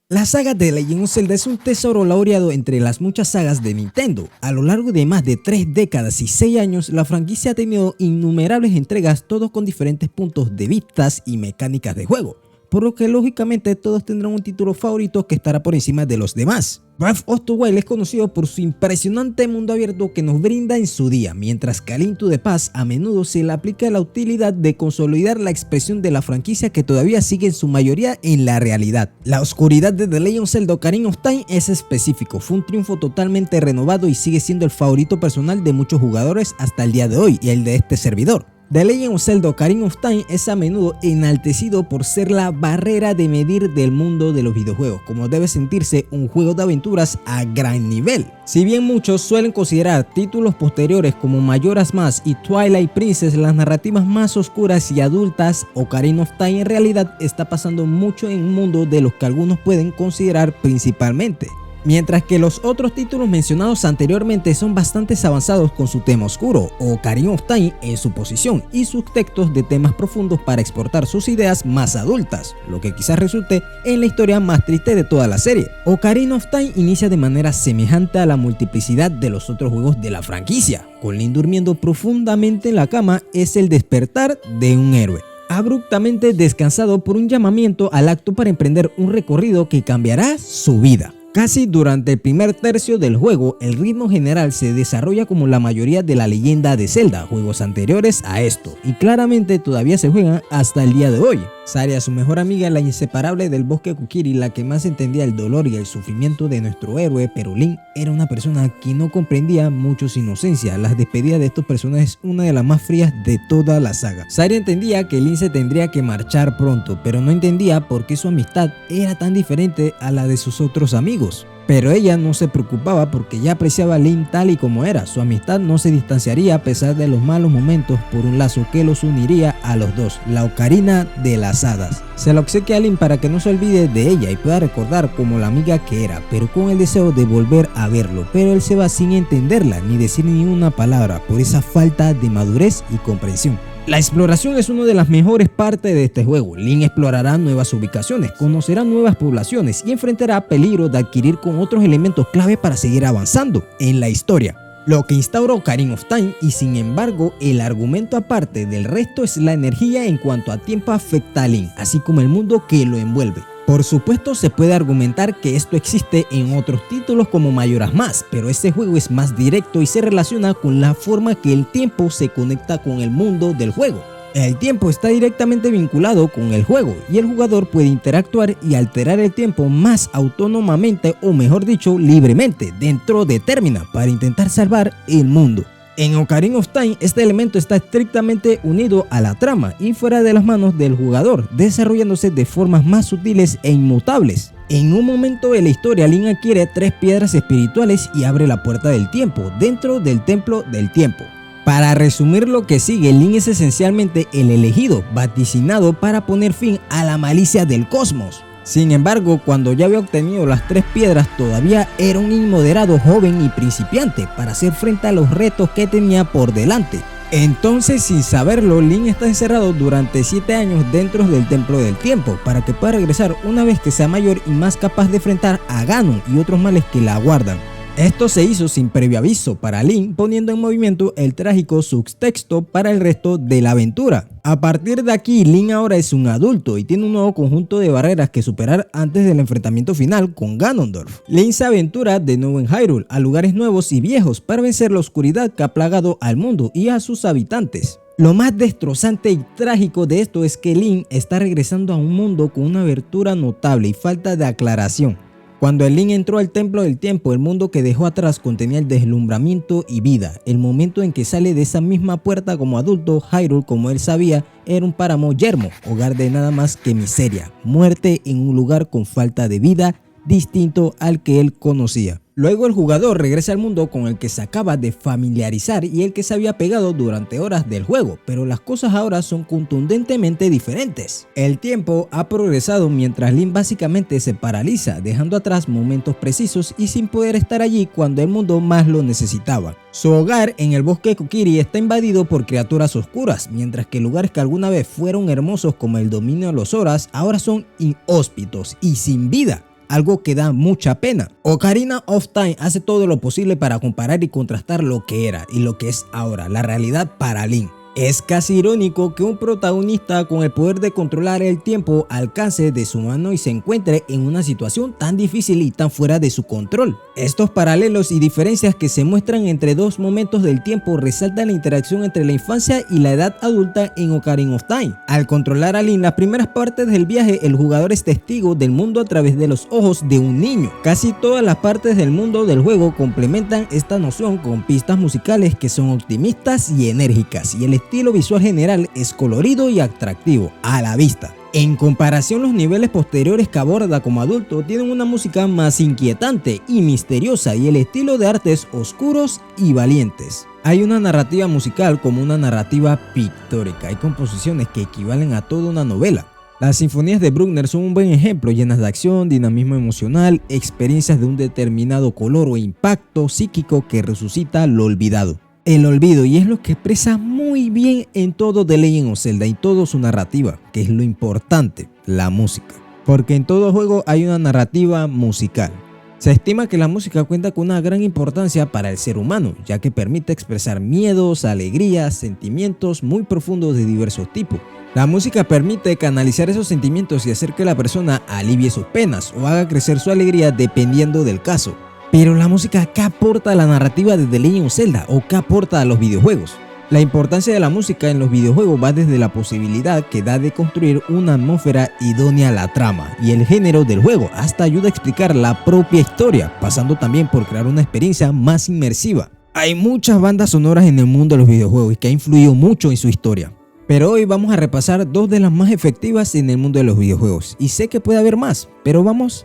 La saga de Legend of Zelda es un tesoro laureado entre las muchas sagas de Nintendo. A lo largo de más de 3 décadas y 6 años, la franquicia ha tenido innumerables entregas, todos con diferentes puntos de vista y mecánicas de juego, por lo que lógicamente todos tendrán un título favorito que estará por encima de los demás. Breath of the Wild es conocido por su impresionante mundo abierto que nos brinda en su día, mientras que a Link to the Past a menudo se le aplica la utilidad de consolidar la expresión de la franquicia que todavía sigue en su mayoría en la realidad. La oscuridad de The Legend of Zelda Ocarina of Time es específico, fue un triunfo totalmente renovado y sigue siendo el favorito personal de muchos jugadores hasta el día de hoy y el de este servidor. The Legend of Zelda Ocarina of Time es a menudo enaltecido por ser la barrera de medir del mundo de los videojuegos, como debe sentirse un juego de aventuras a gran nivel. Si bien muchos suelen considerar títulos posteriores como Majora's Mask y Twilight Princess las narrativas más oscuras y adultas, Ocarina of Time en realidad está pasando mucho en un mundo de los que algunos pueden considerar principalmente. Mientras que los otros títulos mencionados anteriormente son bastante avanzados con su tema oscuro, Ocarina of Time en su posición y sus textos de temas profundos para exportar sus ideas más adultas, lo que quizás resulte en la historia más triste de toda la serie. Ocarina of Time inicia de manera semejante a la multiplicidad de los otros juegos de la franquicia, con Link durmiendo profundamente en la cama es el despertar de un héroe, abruptamente descansado por un llamamiento al acto para emprender un recorrido que cambiará su vida. Casi durante el primer tercio del juego, el ritmo general se desarrolla como la mayoría de la leyenda de Zelda, juegos anteriores a esto, y claramente todavía se juegan hasta el día de hoy. Saria, su mejor amiga, la inseparable del bosque Kokiri, la que más entendía el dolor y el sufrimiento de nuestro héroe, pero Link era una persona que no comprendía mucho su inocencia. Las despedidas de estos personajes es una de las más frías de toda la saga. Saria entendía que Link se tendría que marchar pronto, pero no entendía por qué su amistad era tan diferente a la de sus otros amigos. Pero ella no se preocupaba porque ya apreciaba a Link tal y como era. Su amistad no se distanciaría a pesar de los malos momentos por un lazo que los uniría a los dos, la Ocarina de las Hadas. Se la obsequia a Link para que no se olvide de ella y pueda recordar como la amiga que era, pero con el deseo de volver a verlo. Pero él se va sin entenderla ni decir ni una palabra por esa falta de madurez y comprensión. La exploración es una de las mejores partes de este juego. Link explorará nuevas ubicaciones, conocerá nuevas poblaciones y enfrentará peligro de adquirir con otros elementos clave para seguir avanzando en la historia, lo que instaura Ocarina of Time. Y sin embargo, el argumento aparte del resto es la energía en cuanto a tiempo afecta a Link, así como el mundo que lo envuelve. Por supuesto, se puede argumentar que esto existe en otros títulos como Majora's Mask, pero este juego es más directo y se relaciona con la forma que el tiempo se conecta con el mundo del juego. El tiempo está directamente vinculado con el juego y el jugador puede interactuar y alterar el tiempo más autónomamente, o mejor dicho, libremente, dentro de Termina para intentar salvar el mundo. En Ocarina of Time, este elemento está estrictamente unido a la trama y fuera de las manos del jugador, desarrollándose de formas más sutiles e inmutables. En un momento de la historia, Link adquiere 3 piedras espirituales y abre la puerta del tiempo dentro del templo del tiempo. Para resumir lo que sigue, Link es esencialmente el elegido, vaticinado para poner fin a la malicia del cosmos. Sin embargo, cuando ya había obtenido las 3 piedras, todavía era un inmoderado joven y principiante para hacer frente a los retos que tenía por delante. Entonces, sin saberlo, Link está encerrado durante 7 años dentro del Templo del Tiempo para que pueda regresar una vez que sea mayor y más capaz de enfrentar a Ganon y otros males que la aguardan. Esto se hizo sin previo aviso para Link, poniendo en movimiento el trágico subtexto para el resto de la aventura. A partir de aquí, Link ahora es un adulto y tiene un nuevo conjunto de barreras que superar antes del enfrentamiento final con Ganondorf. Link se aventura de nuevo en Hyrule, a lugares nuevos y viejos para vencer la oscuridad que ha plagado al mundo y a sus habitantes. Lo más destrozante y trágico de esto es que Link está regresando a un mundo con una abertura notable y falta de aclaración. Cuando el Link entró al Templo del Tiempo, el mundo que dejó atrás contenía el deslumbramiento y vida. El momento en que sale de esa misma puerta como adulto, Hyrule, como él sabía, era un páramo yermo, hogar de nada más que miseria, muerte en un lugar con falta de vida, distinto al que él conocía. Luego el jugador regresa al mundo con el que se acaba de familiarizar y el que se había pegado durante horas del juego, pero las cosas ahora son contundentemente diferentes. El tiempo ha progresado mientras Link básicamente se paraliza, dejando atrás momentos precisos y sin poder estar allí cuando el mundo más lo necesitaba. Su hogar en el bosque Kokiri está invadido por criaturas oscuras, mientras que lugares que alguna vez fueron hermosos como el dominio de los Zoras ahora son inhóspitos y sin vida. algo que da mucha pena. Ocarina of Time hace todo lo posible para comparar y contrastar lo que era y lo que es ahora, la realidad para Link. Es casi irónico que un protagonista con el poder de controlar el tiempo alcance de su mano y se encuentre en una situación tan difícil y tan fuera de su control. Estos paralelos y diferencias que se muestran entre dos momentos del tiempo resaltan la interacción entre la infancia y la edad adulta en Ocarina of Time. Al controlar a Link las primeras partes del viaje, el jugador es testigo del mundo a través de los ojos de un niño. Casi todas las partes del mundo del juego complementan esta noción con pistas musicales que son optimistas y enérgicas, y el estilo visual general es colorido y atractivo a la vista. En comparación, los niveles posteriores que aborda como adulto tienen una música más inquietante y misteriosa y el estilo de artes oscuros y valientes. Hay una narrativa musical como una narrativa pictórica. Hay composiciones que equivalen a toda una novela. Las sinfonías de Bruckner son un buen ejemplo, llenas de acción, dinamismo emocional, experiencias de un determinado color o impacto psíquico que resucita lo olvidado. El olvido, y es lo que expresa muy bien en todo The Legend of Zelda y toda su narrativa, que es lo importante, la música. Porque en todo juego hay una narrativa musical. Se estima que la música cuenta con una gran importancia para el ser humano, ya que permite expresar miedos, alegrías, sentimientos muy profundos de diversos tipos. La música permite canalizar esos sentimientos y hacer que la persona alivie sus penas o haga crecer su alegría dependiendo del caso. Pero la música, ¿qué aporta a la narrativa de The Legend of Zelda o qué aporta a los videojuegos? La importancia de la música en los videojuegos va desde la posibilidad que da de construir una atmósfera idónea a la trama y el género del juego, hasta ayuda a explicar la propia historia, pasando también por crear una experiencia más inmersiva. Hay muchas bandas sonoras en el mundo de los videojuegos y que han influido mucho en su historia. Pero hoy vamos a repasar dos de las más efectivas en el mundo de los videojuegos. Y sé que puede haber más, pero vamos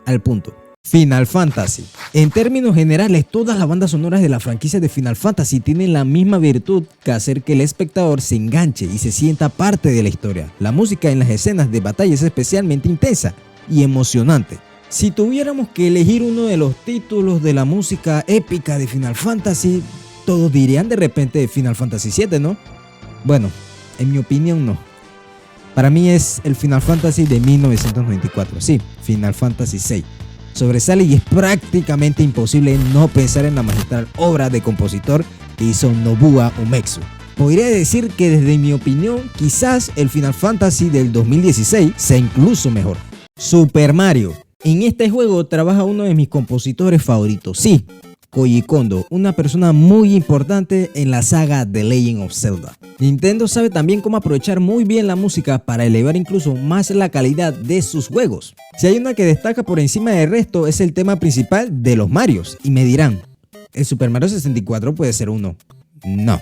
al punto. Final Fantasy. En términos generales, todas las bandas sonoras de la franquicia de Final Fantasy tienen la misma virtud que hacer que el espectador se enganche y se sienta parte de la historia. La música en las escenas de batalla es especialmente intensa y emocionante. Si tuviéramos que elegir uno de los títulos de la música épica de Final Fantasy, todos dirían de repente Final Fantasy VII, ¿no? Bueno, en mi opinión no. Para mí es el Final Fantasy de 1994, sí, Final Fantasy VI. Sobresale y es prácticamente imposible no pensar en la magistral obra de compositor que hizo Nobuo Uematsu. Podría decir que desde mi opinión, quizás el Final Fantasy del 2016 sea incluso mejor. Super Mario. En este juego trabaja uno de mis compositores favoritos, sí, Koji Kondo, una persona muy importante en la saga The Legend of Zelda. Nintendo sabe también cómo aprovechar muy bien la música para elevar incluso más la calidad de sus juegos. Si hay una que destaca por encima del resto es el tema principal de los Marios, y me dirán, ¿el Super Mario 64 puede ser uno? No,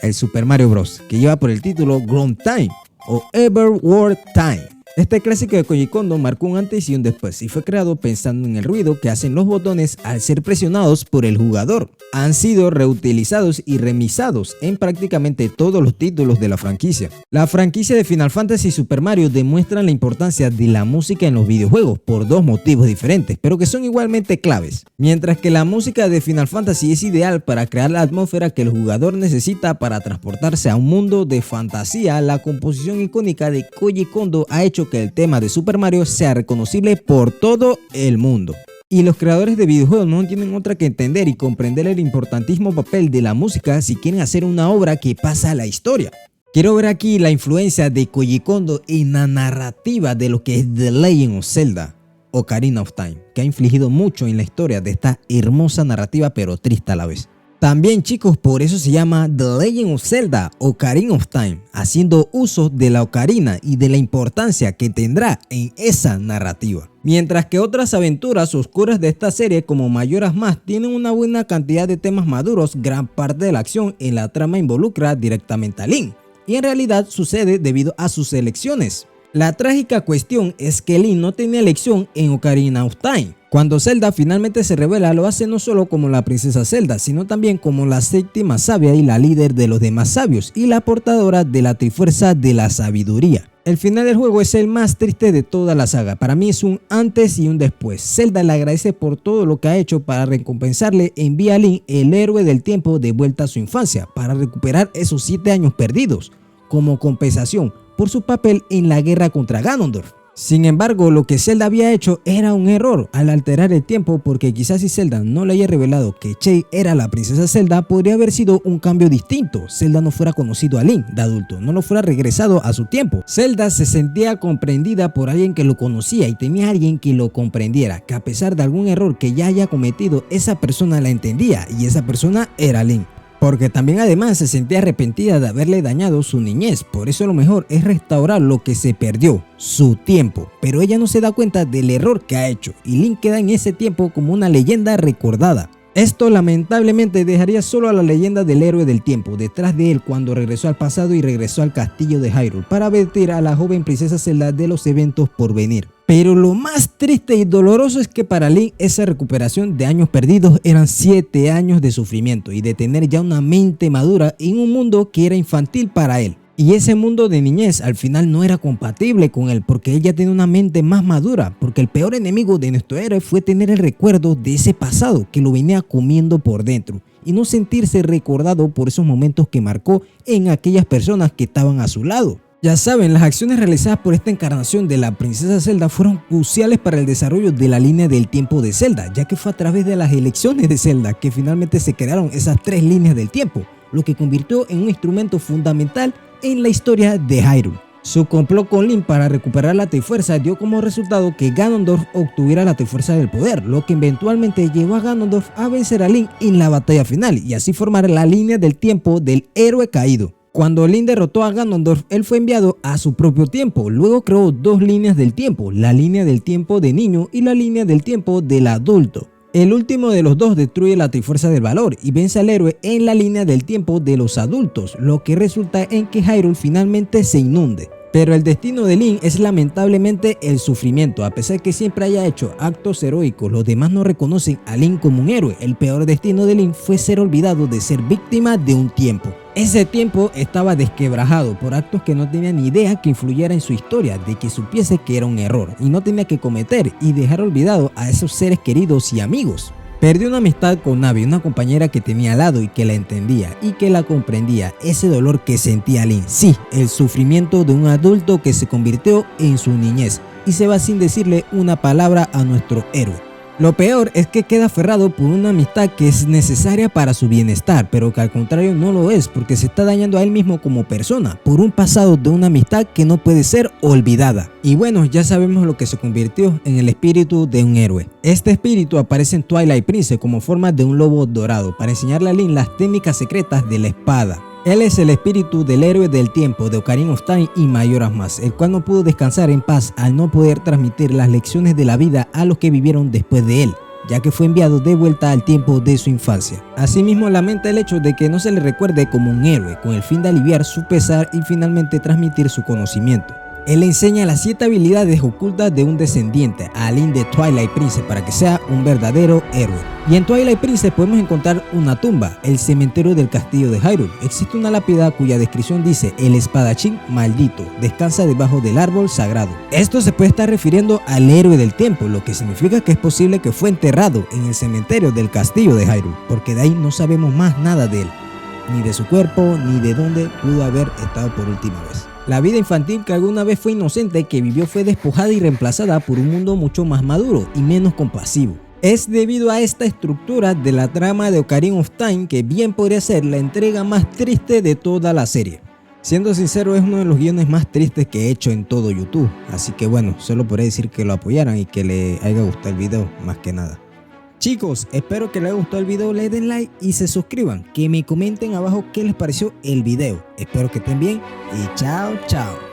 el Super Mario Bros., que lleva por el título Ground Time o Everworld Time. Este clásico de Koji Kondo marcó un antes y un después y fue creado pensando en el ruido que hacen los botones al ser presionados por el jugador. Han sido reutilizados y remixados en prácticamente todos los títulos de la franquicia. La franquicia de Final Fantasy y Super Mario demuestran la importancia de la música en los videojuegos por dos motivos diferentes, pero que son igualmente claves. Mientras que la música de Final Fantasy es ideal para crear la atmósfera que el jugador necesita para transportarse a un mundo de fantasía, la composición icónica de Koji Kondo ha hecho que el tema de Super Mario sea reconocible por todo el mundo. Y los creadores de videojuegos no tienen otra que entender y comprender el importantísimo papel de la música si quieren hacer una obra que pasa a la historia. Quiero ver aquí la influencia de Koji Kondo en la narrativa de lo que es The Legend of Zelda, Ocarina of Time, que ha influido mucho en la historia de esta hermosa narrativa pero triste a la vez. También, chicos, por eso se llama The Legend of Zelda Ocarina of Time, haciendo uso de la ocarina y de la importancia que tendrá en esa narrativa. Mientras que otras aventuras oscuras de esta serie como Majora's Mask tienen una buena cantidad de temas maduros, gran parte de la acción en la trama involucra directamente a Link, y en realidad sucede debido a sus elecciones. La trágica cuestión es que Link no tenía elección en Ocarina of Time. Cuando Zelda finalmente se revela, lo hace no solo como la princesa Zelda, sino también como la séptima sabia y la líder de los demás sabios y la portadora de la trifuerza de la sabiduría. El final del juego es el más triste de toda la saga. Para mí es un antes y un después. Zelda le agradece por todo lo que ha hecho para recompensarle, envía a Link, el héroe del tiempo, de vuelta a su infancia para recuperar esos 7 años perdidos como compensación por su papel en la guerra contra Ganondorf. Sin embargo, lo que Zelda había hecho era un error al alterar el tiempo, porque quizás si Zelda no le haya revelado que Chei era la princesa Zelda, podría haber sido un cambio distinto. Zelda no fuera conocido a Link de adulto, no lo fuera regresado a su tiempo. Zelda se sentía comprendida por alguien que lo conocía y tenía a alguien que lo comprendiera, que a pesar de algún error que ya haya cometido, esa persona la entendía y esa persona era Link. Porque también además se sentía arrepentida de haberle dañado su niñez, por eso lo mejor es restaurar lo que se perdió, su tiempo. Pero ella no se da cuenta del error que ha hecho y Link queda en ese tiempo como una leyenda recordada. Esto lamentablemente dejaría solo a la leyenda del héroe del tiempo detrás de él cuando regresó al pasado y regresó al castillo de Hyrule para advertir a la joven princesa Zelda de los eventos por venir. Pero lo más triste y doloroso es que para Link esa recuperación de años perdidos eran 7 años de sufrimiento y de tener ya una mente madura en un mundo que era infantil para él. Y ese mundo de niñez al final no era compatible con él porque ella tenía una mente más madura, porque el peor enemigo de nuestro héroe fue tener el recuerdo de ese pasado que lo venía comiendo por dentro y no sentirse recordado por esos momentos que marcó en aquellas personas que estaban a su lado. Ya saben, las acciones realizadas por esta encarnación de la princesa Zelda fueron cruciales para el desarrollo de la línea del tiempo de Zelda, ya que fue a través de las elecciones de Zelda que finalmente se crearon esas 3 líneas del tiempo, lo que convirtió en un instrumento fundamental en la historia de Hyrule. Su complot con Link para recuperar la Trifuerza dio como resultado que Ganondorf obtuviera la Trifuerza del Poder, lo que eventualmente llevó a Ganondorf a vencer a Link en la batalla final y así formar la línea del tiempo del héroe caído. Cuando Link derrotó a Ganondorf, él fue enviado a su propio tiempo, luego creó 2 líneas del tiempo, la línea del tiempo de niño y la línea del tiempo del adulto. El último de los dos destruye la Trifuerza del Valor y vence al héroe en la línea del tiempo de los adultos, lo que resulta en que Hyrule finalmente se inunde. Pero el destino de Link es lamentablemente el sufrimiento. A pesar que siempre haya hecho actos heroicos, los demás no reconocen a Link como un héroe. El peor destino de Link fue ser olvidado de ser víctima de un tiempo. Ese tiempo estaba desquebrajado por actos que no tenía ni idea que influyera en su historia, de que supiese que era un error y no tenía que cometer y dejar olvidado a esos seres queridos y amigos. Perdió una amistad con Navi, una compañera que tenía al lado y que la entendía y que la comprendía, ese dolor que sentía Link, sí, el sufrimiento de un adulto que se convirtió en su niñez y se va sin decirle una palabra a nuestro héroe. Lo peor es que queda aferrado por una amistad que es necesaria para su bienestar, pero que al contrario no lo es porque se está dañando a él mismo como persona por un pasado de una amistad que no puede ser olvidada. Y bueno, ya sabemos lo que se convirtió en el espíritu de un héroe. Este espíritu aparece en Twilight Princess como forma de un lobo dorado para enseñarle a Link las técnicas secretas de la espada. Él es el espíritu del héroe del tiempo de Ocarina of Time y Majora's Mask, el cual no pudo descansar en paz al no poder transmitir las lecciones de la vida a los que vivieron después de él, ya que fue enviado de vuelta al tiempo de su infancia. Asimismo lamenta el hecho de que no se le recuerde como un héroe, con el fin de aliviar su pesar y finalmente transmitir su conocimiento. Él le enseña las 7 habilidades ocultas de un descendiente a Link de Twilight Princess para que sea un verdadero héroe. Y en Twilight Princess podemos encontrar una tumba, el cementerio del castillo de Hyrule. Existe una lápida cuya descripción dice: el espadachín maldito descansa debajo del árbol sagrado. Esto se puede estar refiriendo al héroe del tiempo, lo que significa que es posible que fue enterrado en el cementerio del castillo de Hyrule, porque de ahí no sabemos más nada de él, ni de su cuerpo, ni de dónde pudo haber estado por última vez. La vida infantil que alguna vez fue inocente que vivió fue despojada y reemplazada por un mundo mucho más maduro y menos compasivo. Es debido a esta estructura de la trama de Ocarina of Time que bien podría ser la entrega más triste de toda la serie. Siendo sincero, es uno de los guiones más tristes que he hecho en todo YouTube, así que bueno, solo podría decir que lo apoyaran y que le haya gustado el video más que nada. Chicos, espero que les haya gustado el video, le den like y se suscriban, que me comenten abajo qué les pareció el video. Espero que estén bien y chao chao.